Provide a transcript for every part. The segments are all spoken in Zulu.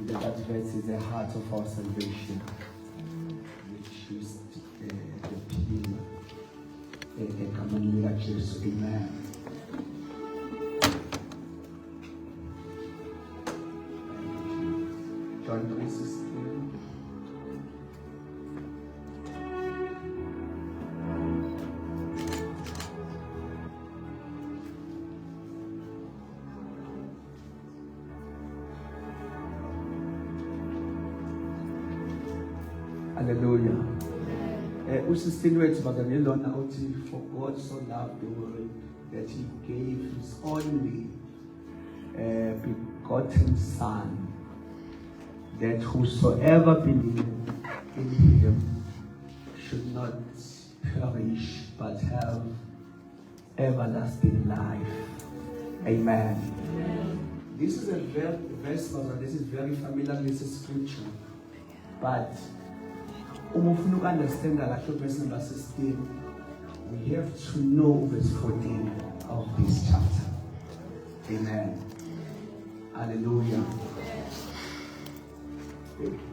that verse is the heart of our salvation, which is the pillar. Amen. John 3:16. Hallelujah. Usisini wethu bakanelona uthi for God so loved the world that he gave his only begotten son, that whosoever believes in him should not perish but have everlasting life. Amen. This is a verse, this is very familiar, this is scripture. But if you understand that verse number 16, we have to know verse 14 of this chapter. Amen. Hallelujah.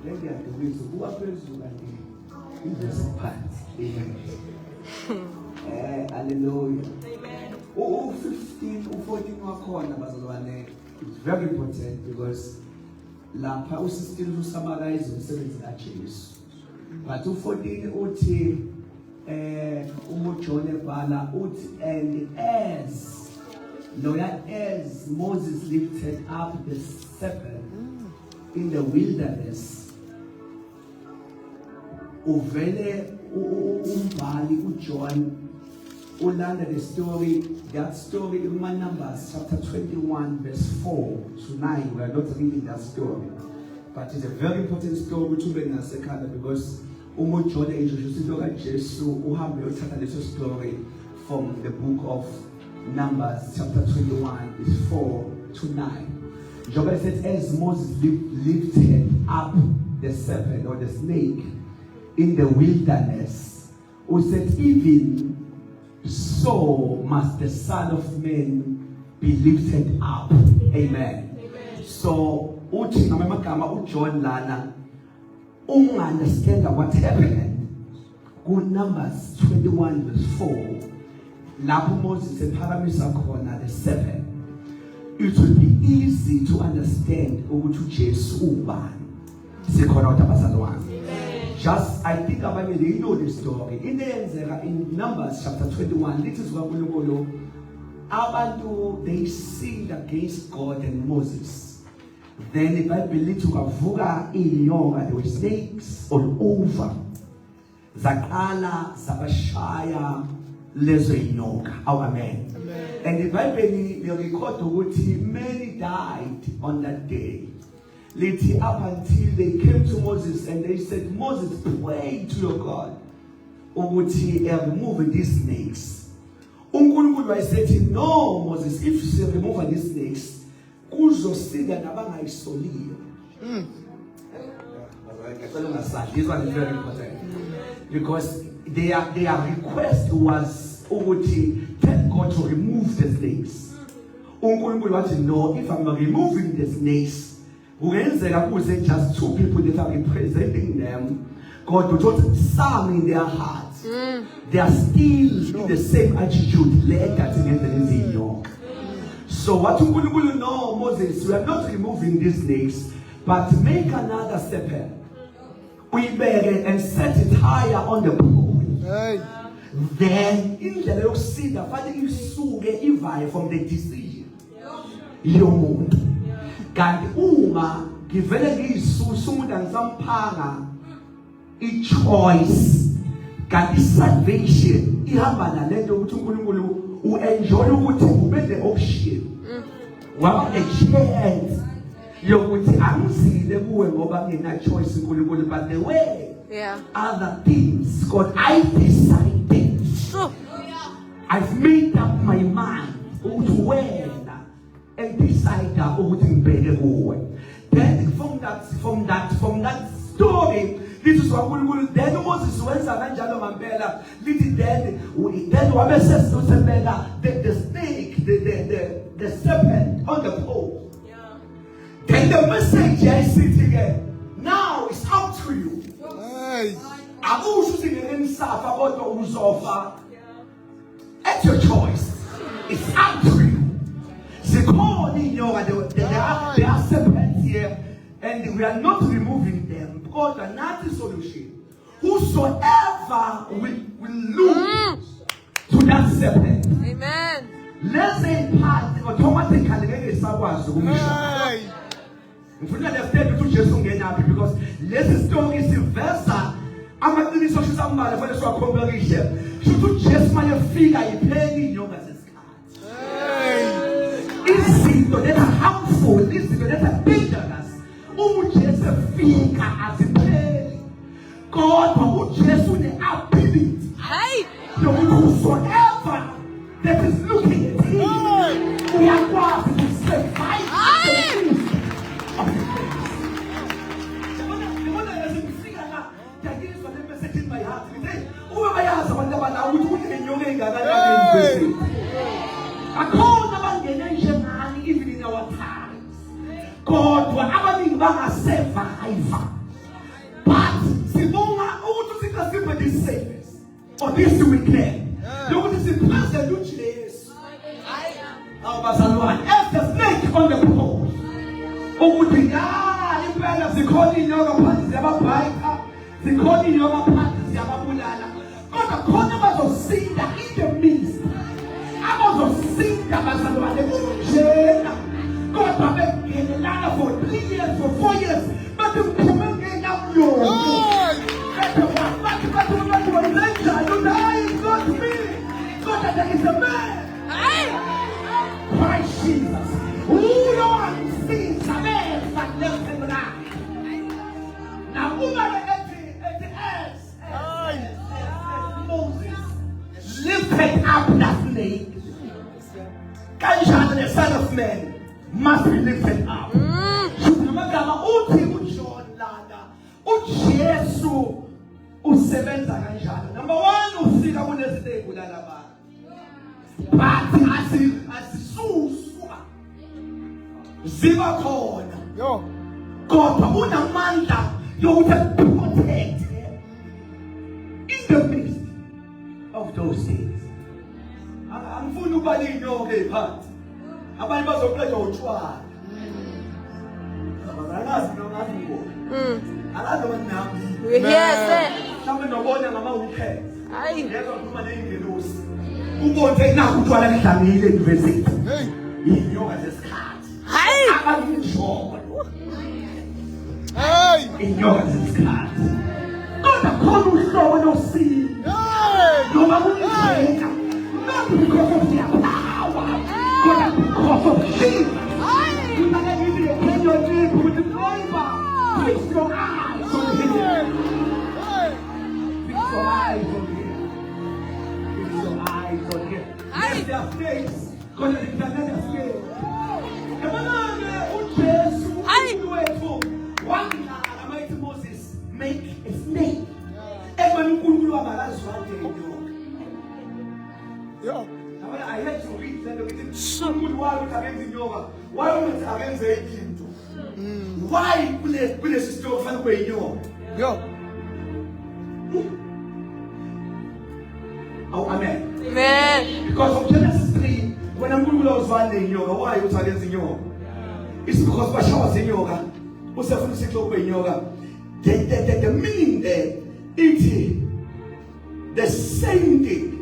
Let me at the way to go up in this part. Amen. Hallelujah. Amen. 15 or 14 it's very important because lapha usistil to summarize umsebenzi kaJesu. But 14 uthi John ebhala uthi and as Moses lifted up the serpent in the wilderness, uvele umbhali uJohn ulanda the story, that story in Numbers chapter 21 verse 4 to 9. We are not reading that story, but it's a very important story to be in a second because John introduced Jesus uhambe uyothatha leso story from the book of Numbers chapter 21 is 4 to 9. Job said as Moses lifted up the serpent or the snake in the wilderness, who said even so must the Son of Man be lifted up. Amen. So uthi noma amagama uJohn lana understand what happened. Good Numbers 21 verse 4. Lapho Moses ephakamisa khona the serpent. It will be easy to understand ukuthi Jesu ubani. Sikhona utabazalwane. Just, I think abanye they know the story. In Numbers chapter 21, this is what abantu they sinned against God and Moses. Then the Bible to kavuka inyoka, there were snakes all over. Zakala, Zabashaya, lezo inyoka. Oh, amen. And the Bible record ukuthi many died on that day. Later up until they came to Moses and they said, Moses, pray to your God ukuthi remove these snakes. uNkulunkulu said to him, no, Moses, if you remove these snakes, kuzosinda nabangayisoliyo. This one is very important because their request was ukuthi tell God to remove the snakes. uNkulunkulu wathi, no, if I'm not removing the snakes, just two people that are representing them, God will put some in their hearts. They are still in the same attitude. So what you know, Moses, we are not removing these snakes, but make another serpent. We bury it and set it higher on the pole. Then in the little seed, the father you from the decision. Kanti uma givele ngizusumunda ngisampanga ichoice kanti salvation ihamba nalento ukuthi uNkulunkulu uenjoy ukuthi ube the option waba a chance yokuthi angizile kuwe ngoba ngina choice uNkulunkulu, but the way other things God I decided I've made up my mind ukuthi wena and decide ukuthi ngibheke kuwe. Then from that story, this is what we then Moses wenza kanjalo ngempela lithi then wabe sesizobeka the snake the serpent on the pole. Then And the message I see today, now it's up to you. It's your choice. It's up to you. There are serpents here, and we are not removing them because another solution. Whosoever will look to that serpent. Amen. Let's say part automatically because let's story is versa. I'm not doing social somebody for the congregation. Should you just my figure you pay in your business card? Is it that harmful? Is it that dangerous? Who just a figure as a pay? God who just with the ability. Hey! Whosoever that is looking at him, we are going to survive the peace of his face. That is what the message in my heart today. Who am I asking? What about now? We do it in your name. I call the generation and even in our times. God, whatever thing about a survivor. But Simona, who to think a simple this safest or this weekend? You want to see Pastor Lucius. As the snake on the pole. Who would be the calling your parties, the calling your parties, the Abulana. God, the corner of sin that in the midst. I was of sin that was the God, I've been in the land for 3 years, for 4 years, but the woman gave up your. God, that is a man. Christ Jesus. Who Lord sees a man that left him alive. Now, who are the earth? Moses lifted up that snake. The Son of Man must be lifted up. Number one, but as Ziva corner. God, Amanda, you will protect in the midst of those things. I'm full nobody in your part. I'm about to play your trial. I don't know. Yes, Someone no one who cares. I who won't take now to a visit. In your card. I'm sure. In your card. God, the call no see. No one will say. Not because of their power, but because of Jesus. You never even open your name with the driver. Fix your eyes on him. Fix your eyes on him. Fix your eyes on him. Let their face. God, let their face. One mighty Moses make a snake. I had to read someone against yoga. Why against the why will this still find way you? Oh, amen. Amen. Because of Genesis 3, when I'm going to lose one in yoga, why are you against yoga? It's because Basha was in yoga. What's the in yoga? The meaning there, it is the same thing.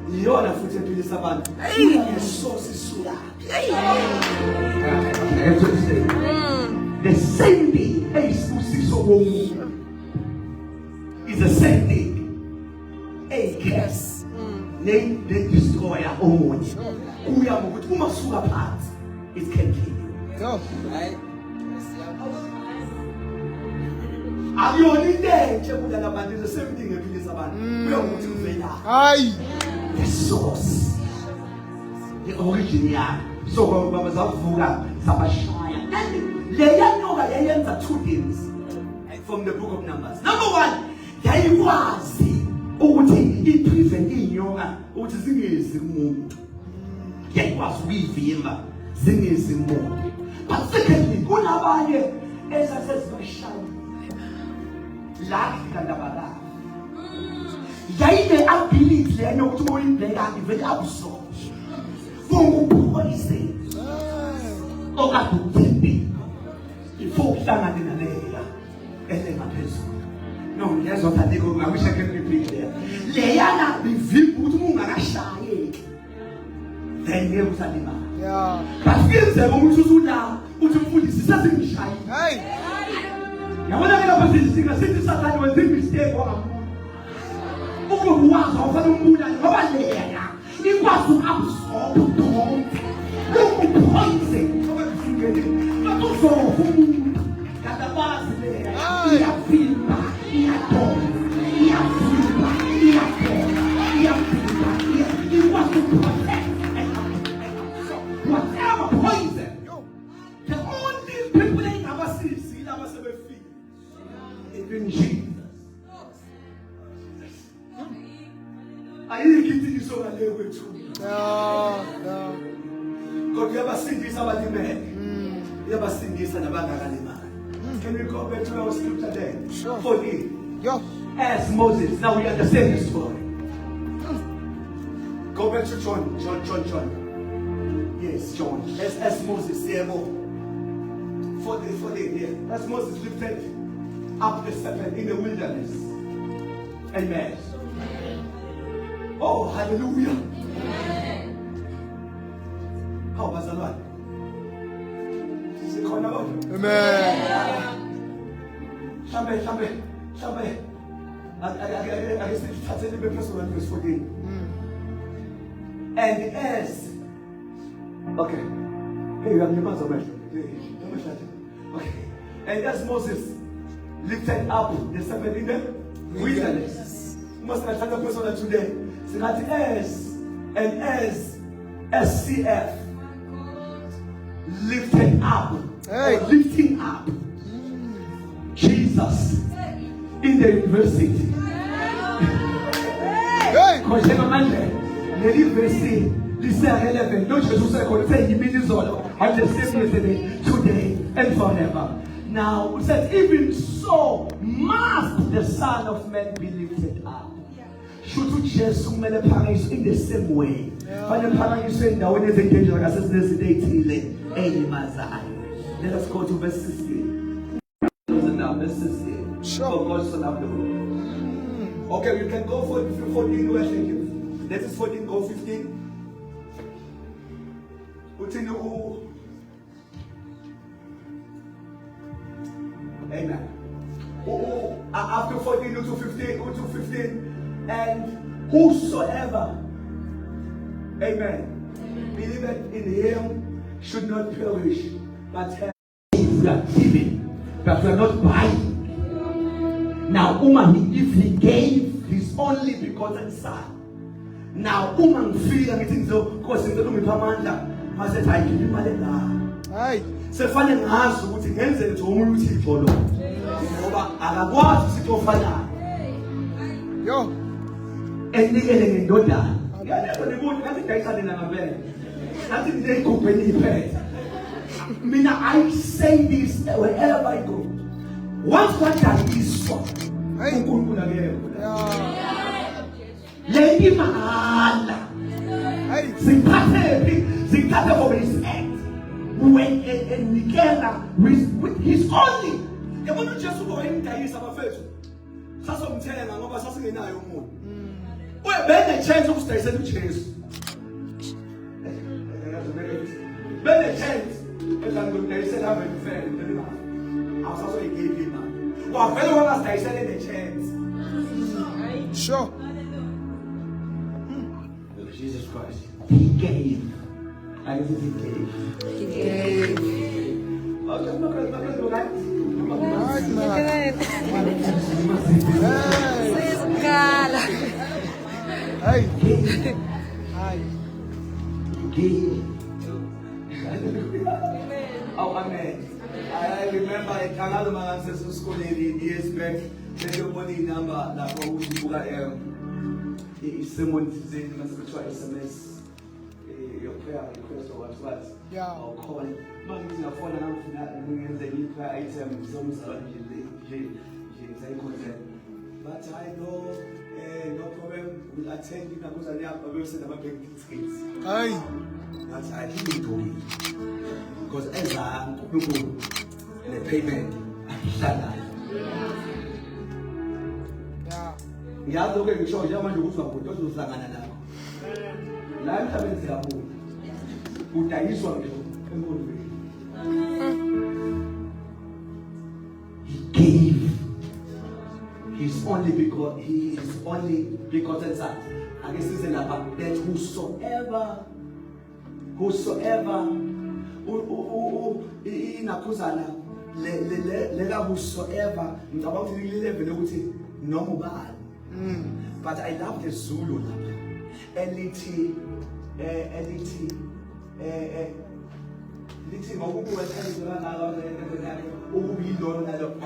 You're not footing to this about. Your source is so the same thing. Is the same thing. A curse. Name the destroyer. We are with Umasura part. It can kill you. Are you only there? The same thing in this about. We are going to the source, the original. So, Baba Zafuga, Sabashaya. And the two things from the book of Numbers. Number one, there was he presenting yoga, which is the ngekwazi ukuyivimba zingezimonde. But secondly, kunabanye ezasezibashaya la kandabala yayine ability le yokuthi uma uyibheka ivele absorb ukuphoyise okade uthembi before uhlangane naleya ngaphezulu. No, ngiyezwa phakathi ngakusho ke repeat there. Leyana bivimba ukuthi uma ungakashayeki then ngeke usalima. Yeah. Kafikenzeka umuntu usula uthi umfundisi sesingishayi. Hey. Yabona ke lapha sithi sathane wenza mistake wangamuntu. Ukuwazi awufana umbula ngoba leya ikwazi ukabsorb konke. Lokhu poison ngoba kufingele. Batuzofuna umuntu. Kadabazi leya. Iyafimba, iyadonsa, iyafimba, iyadonsa, iyafimba, ikwazi ukuprotect. Whatever poison, the only people that never see never feel. Even Jesus. I didn't get this over there with you. No. God, you ever seen this about the man? You ever seen this about the man? Can we go back to our scripture there? Sure. 14. Yo. As Moses. Now we understand the story. Go back to John. Yes, John. As Moses, yeah, for the as Moses lifted up the serpent in the wilderness. Amen. Oh, hallelujah. How was the Lord? Amen. Shambe. I guess it's a little bit personal verse 14. And as okay. Hey, you have the man's okay. And as Moses lifted up the serpent in the wilderness. Must I tell the person today? So that as SCF lifted up, hey. Lifting up Jesus in the university. Hey. The university. This is relevant. No Jesus said, "He means all. I'm the same yesterday, today, and forever." Now, it says, "Even so, must the Son of Man be lifted up." Should you just in the same way? Let us go to verse 16. Verse 16. Sure. For God so loved the world. Okay, you can go for 14. Where thank you. That is 14. Go 15. Amen. After 14 to 15, and whosoever, amen, believeth in him should not perish, but have we are giving, but we are not buying. Now, if he gave his only begotten son, now feel anything so because it's not I said, I give you my Hey. So funny ngazi ukuthi ngenze nje umuntu uThixo lo. Ngoba akakwazi usithofana. Yo. Enikele ngendodana. Ngiyabona ukuthi ngathi ngayisale ngabele. Ngathi ngiyigubhe niphethe. Mina I say this wherever I go. Once what that is for. uNkulunkulu akekho. Leyi mahala. Hey. Zikhathe for his act. When Nikela with his only. Yabona uJesu ngoyimdayisa abafethu. Sasomthenga ngoba sasingenayo umuntu. Bene chance ukudayisela uJesu. Bene chance ukudayisela abafethu njengoba. Awusasoyigiphi imali. Wavele wangasidayisela the chance. Sure. Jesus Christ. He gave. I guess he gave. He gave. Okay, I'm not going to go right. Hey. Gave. Hi. Gave. Oh, amen. I remember another man says to school years back. There's a money number that someone said, "SMS." your prayer request or what. Yeah. I'll call. Manje ngiyafona ngifuna ngenze i-prayer item somzala nje ngisayikhonze. But I know no problem. We'll attend because I have a person about bank tickets. Hey. But I didn't do it. Because as I'm the payment, Yeah. ngiyazi-ke ngisho nje manje ukuthi wabuda ozohlangana nakho la emhlabeni siyabuda udayiswa ngisho empondweni. He gave his only begotten son. Ake size lapha that whosoever inakhuzana lela whosoever ngicabanga ukuthi lilevel ukuthi noma ubani. But I love the Zulu lapha elithi I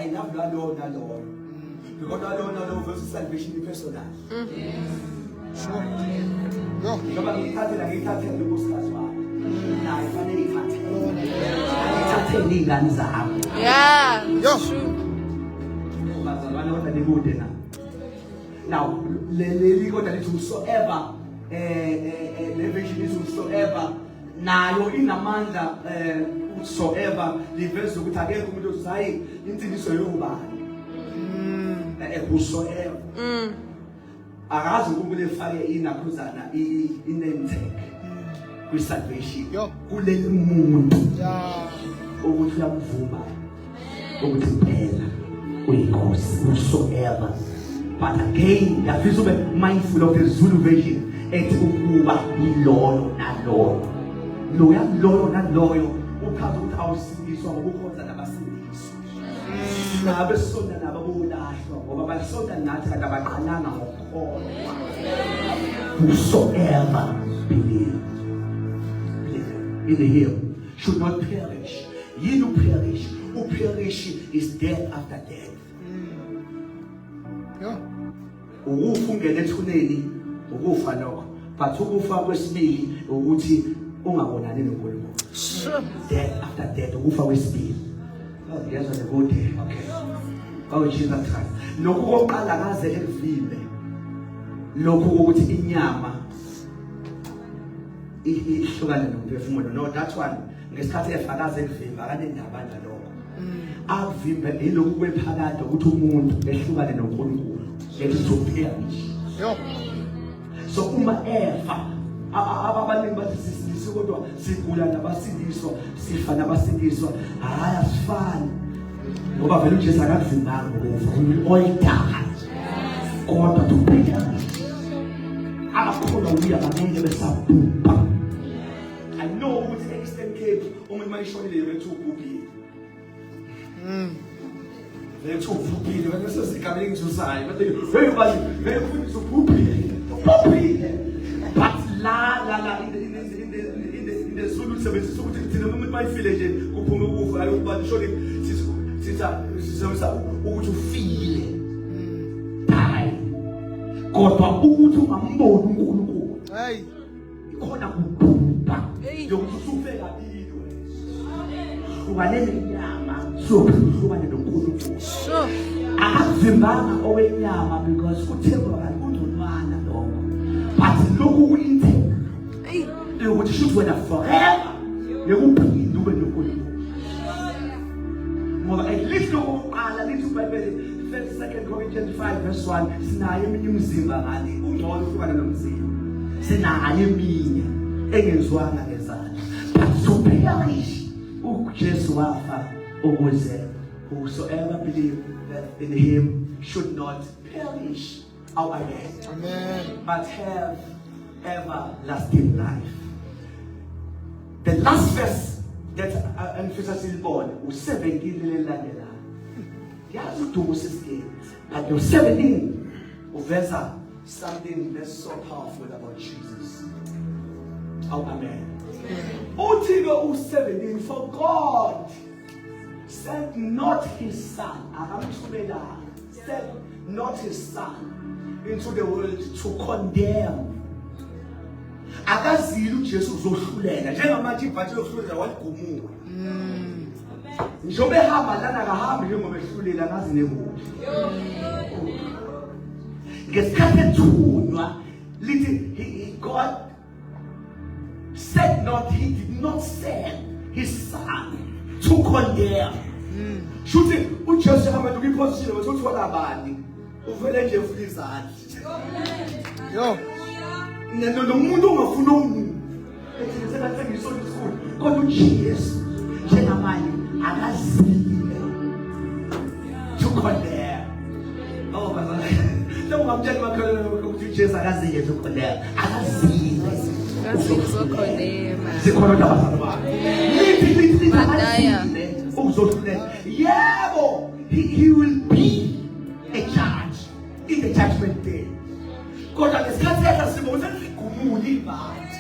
love nalo because nalo versus salvation is personal. Sure. Yo. Ngoba ngithathe lobuskazi wami naye fanele ngithathe ingane zami. Yeah. Yo. Bazalwane kodwa likude na. Now leli kodwa lithi whosoever le version is whosoever nayo inamandla whosoever liveza ukuthi akekho umuntu othi hayi insindiso yobani. Whosoever. Akazi ukuthi efake inakhuzana iname tag kwi salvation kuleli muntu ukuthi uyamvuma ukuthi phela uyinkosi whosoever. But again, you have to be mindful of the Zulu version. It's ukuba ilolo naloyo. Loyo naloyo ukhaza ukuthi awusindiswa ngokukhonza nabasindiswa. Nabe sonda nababulahlwa ngoba basonda nathi kanti abaqalanga ngokukholwa. Whosoever believes in him should not perish. Ye who perish. Who perish is death after death. Ukufa ungena ethuneni ukufa lokho, but ukufa kwesibili ukuthi ungabonani noNkulunkulu. Death after death, ukufa kwesibili. Yazwa lekude. Okay. Oh Jesus Christ. Lokhu koqala kaze ekuvimbe. Lokhu ukuthi inyama ihlukane nomphefumulo. No, that one ngesikhathi efakaze ekuvimba kanendaba nalokho. Akuvimbe ilokhu kwephakade ukuthi umuntu ehlukane noNkulunkulu. Let it to perish. So uma efa ababaningi bathi sisindiswa kodwa sigula nabasindiswa sifa nabasindiswa hayi asifani ngoba vele uJesu akazimbanga ngokufa oyidala kodwa to perish. Akakholwa uya bamele besabhubha. I know ukuthi Eastern Cape umuntu mayishonile bethu ubhubhile. Lethu ubhubhile bese sigamele ngisusayo bathi hey bani befundisa ubhubhile. But la in the Zulu sebenzisa ukuthi thina umuntu mayifile nje kuphume ukufa ayobani shoni sitha ukuthi ufile. Hayi. Kodwa ukuthi ungamboni uNkulunkulu. Hey. Ikhona kubhubha. Yokuthi ufe kabili wena. Ubanele inyama sokuhlukane noNkulunkulu. Sure. Akazimbanga owenyama because kuthemba kunzulwana lokho. But lokhu kuyinthe. Ukuthi should wena forever. Yekuphinde ube noNkulunkulu. Ngoba at least lokuqala lithi uBhayibheli 2 Corinthians 5 verse 1 sinayo eminye imizimba ngani ungcono uhlukana nomzimba. Sinayo eminye engenziwanga ngezandla. But so perish. uJesu wafa ukuze whosoever believe in him should not perish Amen. but have everlasting life. The last verse that emphasizes upon was 17 lelandela. Yazi udumo sisike. But the 17 uveza something that's so powerful about Jesus. Amen. Uthiko u17 for God sent not his son, sent not his son into the world to condemn. akazile uJesu uzohlulela njengamanje ibhathi lokuhlulela waligumula njobe hamba lana akahambi njengoba ehlulela ngazi nemuthi ngesikhathi ethunywa lithi God said not, he did not send his son to condemn. Shuthi uJesu hamba kuyiposition bese uthola abani uvele nje ufika izandla Yo. nomuntu ongafuna umuntu ethi sengathi ngisona isikhulu kodwa uJesu njengamanje akazile to condemn. Oh baba lo ngamtshela makhala ukuthi uJesu akazile to condemn akazile Ngazizokholema. sikhona abazali bakhe lithi uzohlulela yebo he will be a judge in the judgment day kodwa ngesikhathi yakhe sibona sigumula ibhathi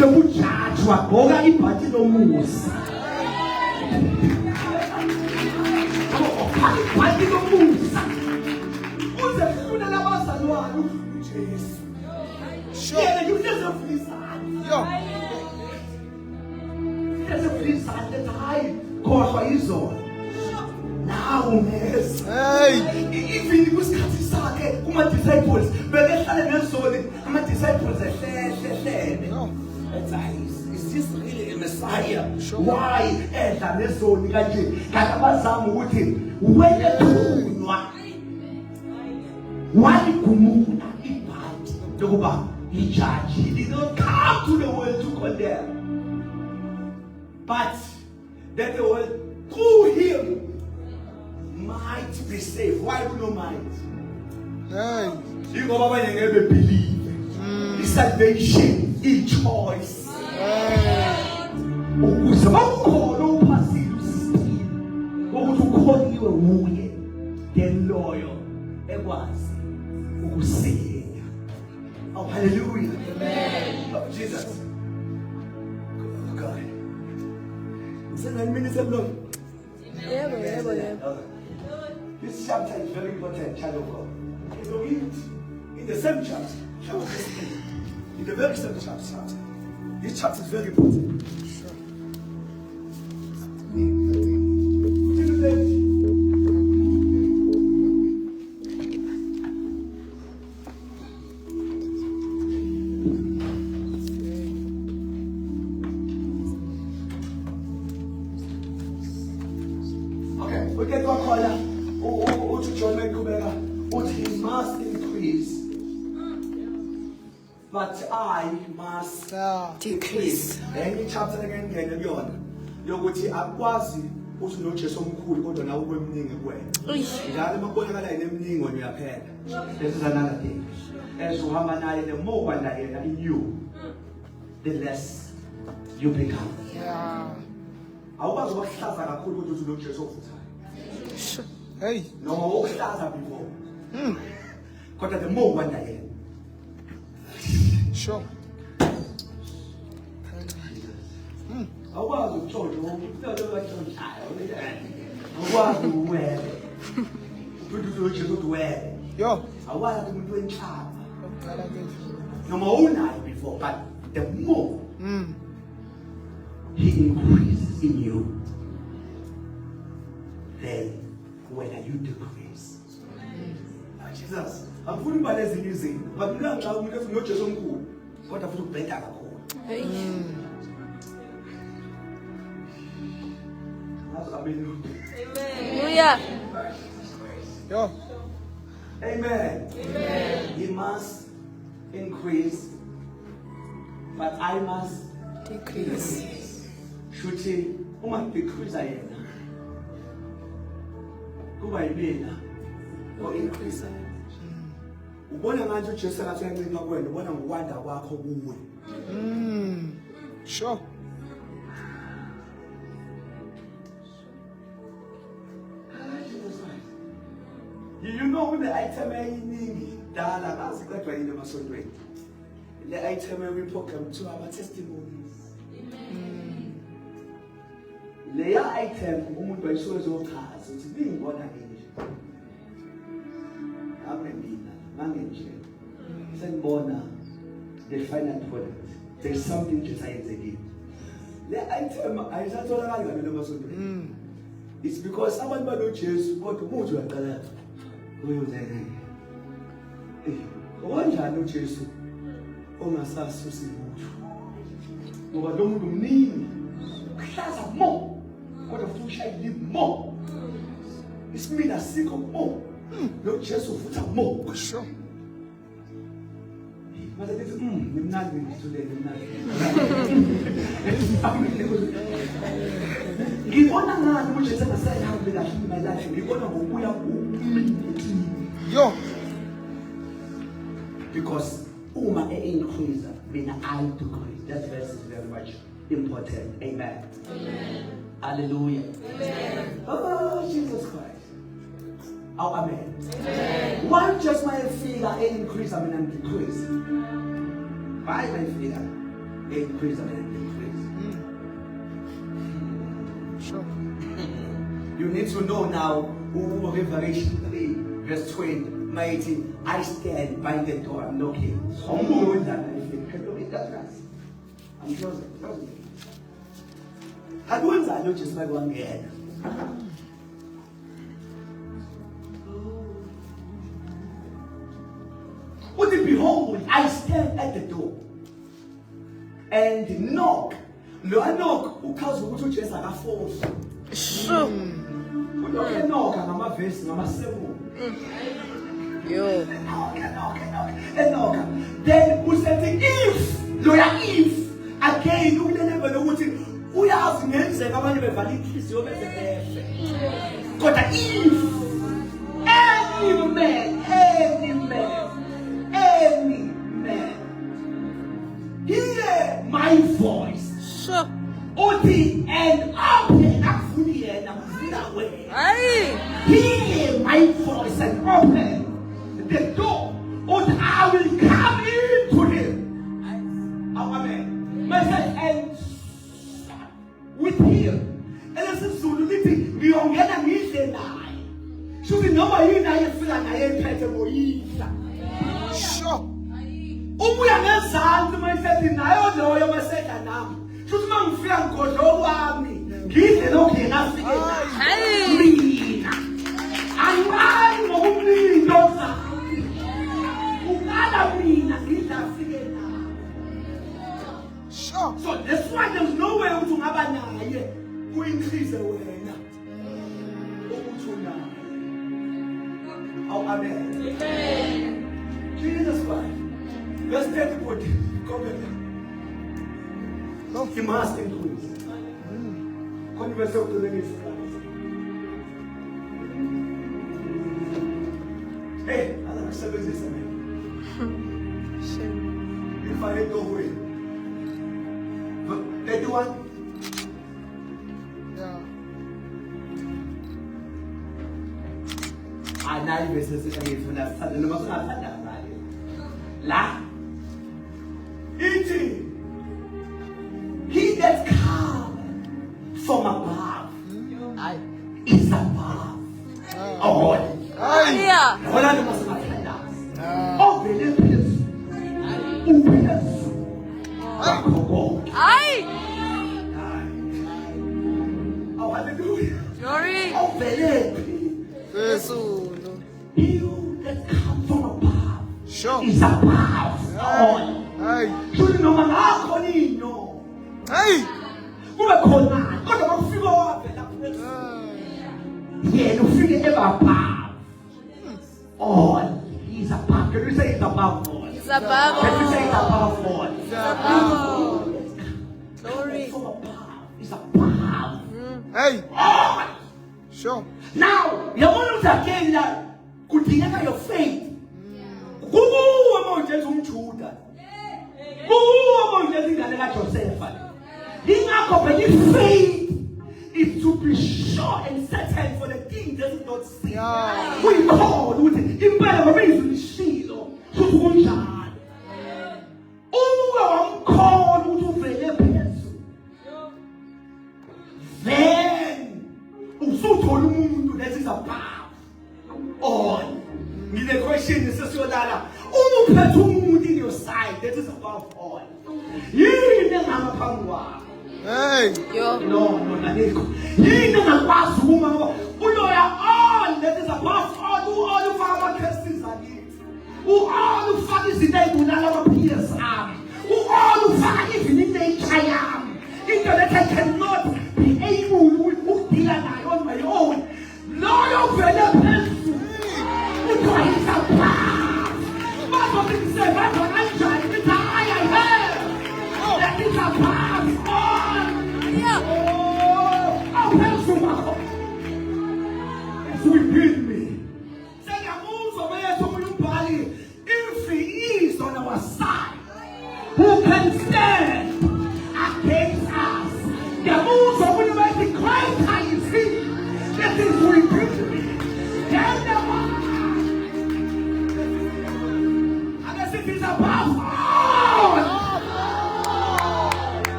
lo judge wagqoka ibhathi lomusa ibhathi lomusa uze hlulela abazalwane uJesu yena yusezofisa Yo. hayi khohlwa izolo nawo mesi even kusikhathi sakhe kuma disciples bebehlale nezolo ama disciples ehlele is this really a Messiah? Why edla nezolo kanje kanti abazama ukuthi wethunywa waligumula ibhathi lokuba he judge. He did not come to the world to condemn, but that the world through him might be saved. Why do you mind? You go Baba and believe. The salvation is choice. Then loyal. Oh, hallelujah. Amen. Oh, Jesus. Oh, God. Is it 9 minutes long? Yebo. This chapter is very important, child of God. If you read in the same chapter, in the very same chapter, this chapter is very important. He must increase, but I must decrease. Any chapter again, yokuthi akwazi ukuthi noJesu omkhulu kodwa nawe kwemningi kuwena. Njalo makubonakala enemningi wena uyaphela. This is another thing. As uhamba naye, the more wanda yena in you, the less you become. Awukwazi ukuhlaza kakhulu ukuthi unoJesu ofuthayo. Hey. No, ukuhlaza before. Kodwa the more wanda yena. Sure. Awukwazi ukutshontsha umntwana wakutshontshayo. Awukwazi uwele. Umuntu uJesu uwele. Yo. Awukwazi umuntu wenhlaba. Noma unayo before, but the more he increases in you, then when you decrease. Jesus, angifuni ukuba lezinye izinto. Balula nxa umuntu efuna uJesu omkhulu, kodwa futhi ubheda kakhulu. Hallelujah. Yo. Amen. He must increase, but I must decrease. Shuthi uma decrease yena. Kuba yimina o increase. Ubona manje uJesu akathi uyancika kuwena, ubona ngokwanda kwakho kuwe. Sure. You know the item eyiningi dala kazi kodwa yini emasontweni. Le item we-program to our testimonies. Leya item umuntu wayisuke ezochaza ukuthi ningibona nje. Ame mina, mangenje. Sengibona the final product. There's something just again. The item I just told you. It's because someone don't choose what to move to a color. One child no choose. Oh, my son, so simple. No, I don't mean. Class of more. What of two shall live more? It's me that sick of more. No chest of foot of more. Sure. But it is, I'm not going to today. Give one another, which is a side how big I feel my life. Give one of yo. Because Uma increase, mean I decrease. That verse is very much important. Amen. Amen. Hallelujah. Amen. Oh, Jesus Christ. Oh, amen. Amen. Why just my figure increase, I mean, and decrease? Why my figure increase, I mean, and decrease? Sure. You need to know now, Revelation 3, verse 20, I stand by the door, I'm knocking. I'm going down, can you read that verse? I'm closing. I don't just my one head. Would it behold, I stand at the door and knock. No, I knock. Who comes to just like a force? Sure. We don't knock. I'm a verse, I'm a symbol. Yo. Knock. Then we said, if, lawyer, if, again, we never know what it. We have men say, "I'm never valid." Kiss your message. But if any man, hear my voice. Sure. Oti and open up fully and I'm way. Hear my voice and open the door, or I will come into him. Amen. Message and. With him, and as a solution, we are getting me say nine. Should we know why you now feel like I ain't better for you? Sure. We are not sound to myself in I don't know your second now. Should man feel good over me? Give it okay, nothing. I'm only daughter. Who got me? Sure. So that's why there's no way to have an eye who increase the way now. Oh, amen. Amen. Jesus Christ. Let's take the put. Come here. He must increase. Converse to the next Christ. Hey, I don't accept this. If I go away. Anyone? Yeah. I know this is from that sudden La. Eating. He that come from above is above. Oh, yeah. What are the most oh, oh, hallelujah. Glory. Oh, you that come from above is above all. You know my heart, no. Hey. Who are calling? What about figure? Yeah, no figure ever above all. He's above. Can you say it's above all? It's above all. Can you say it's above all? It's above all. Glory. From above. It's above. Hey. Oh. Sure. Now, you want to again that could deny your faith. Who among them children? Who among them that yourself? Being accompanied faith is to be sure and certain for the king does not see. We call with it. Better reason the shield to one child. Oh, I'm called to Philippines. Then, also told the that is above all. The question is, who put in your side? that is above all. Yini engaphambi kwakho? Hey. Yo. No, nalikho. Yini engakwazi uma uloya all that is above all, all ufaka ama-curses akithi. All ufaka izinto ey'bulala ama-peers ami. All ufaka even i-nature yami. Into that I cannot be able ukudila nayo on my own. Loyo vele phezulu. Kuthiwa he's above. Bazothi ngisebenza kanjani? Ngithi hayi, I have. That is above all. Oh, phezulu kwakho. It's within me. Sengiyamuzwa wethu omunye umbhali, if he is on our side, who can stand against us? Ngiyamuzwa omunye wethu, greater is he that is within me than the one. And as if he's above all.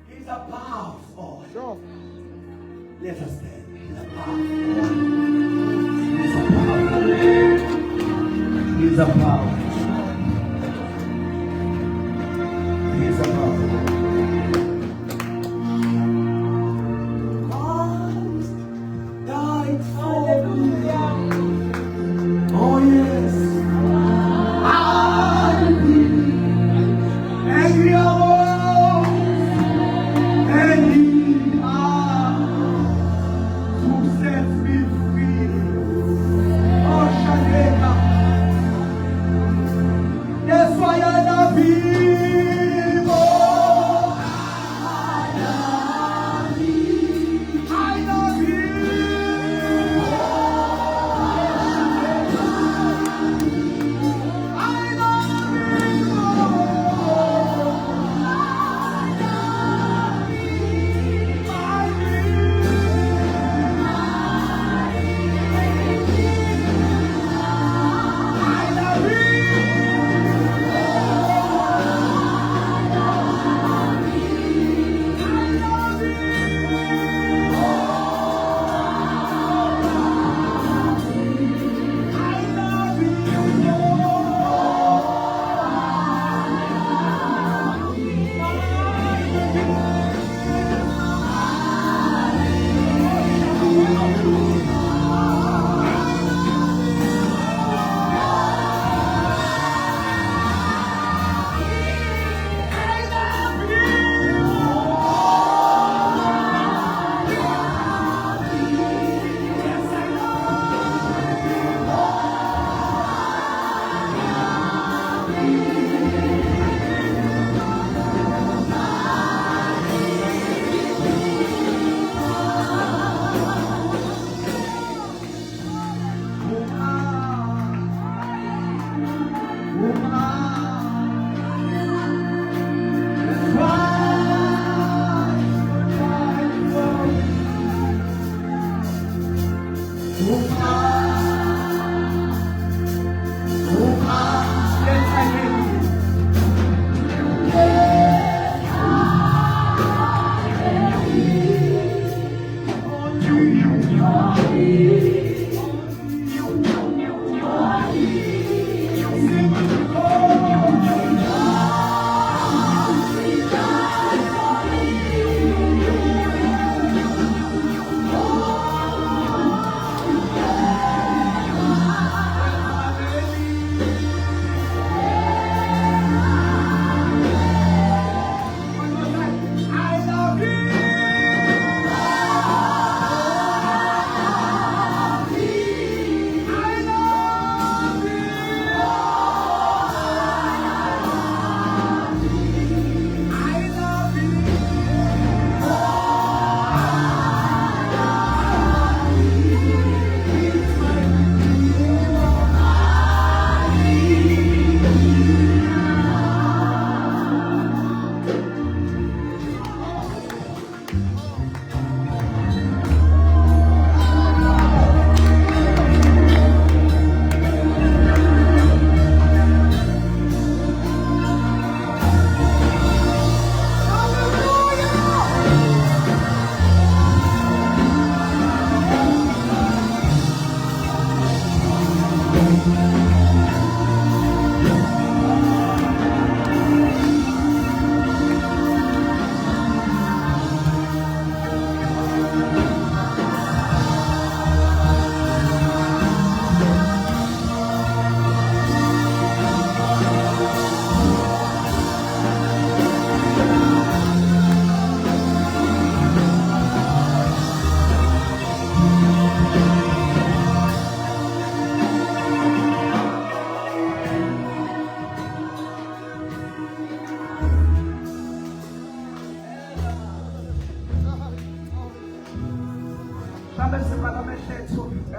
He's above all. Sure. Let us stand. He's above all. He's above. He's above. Christ died for me. Oh yes. I believe. And we are all. And he who sets me free. Oh, Shaleka. That's why I love him. Oh, I love him. I love him.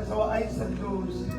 As our eyes are closed,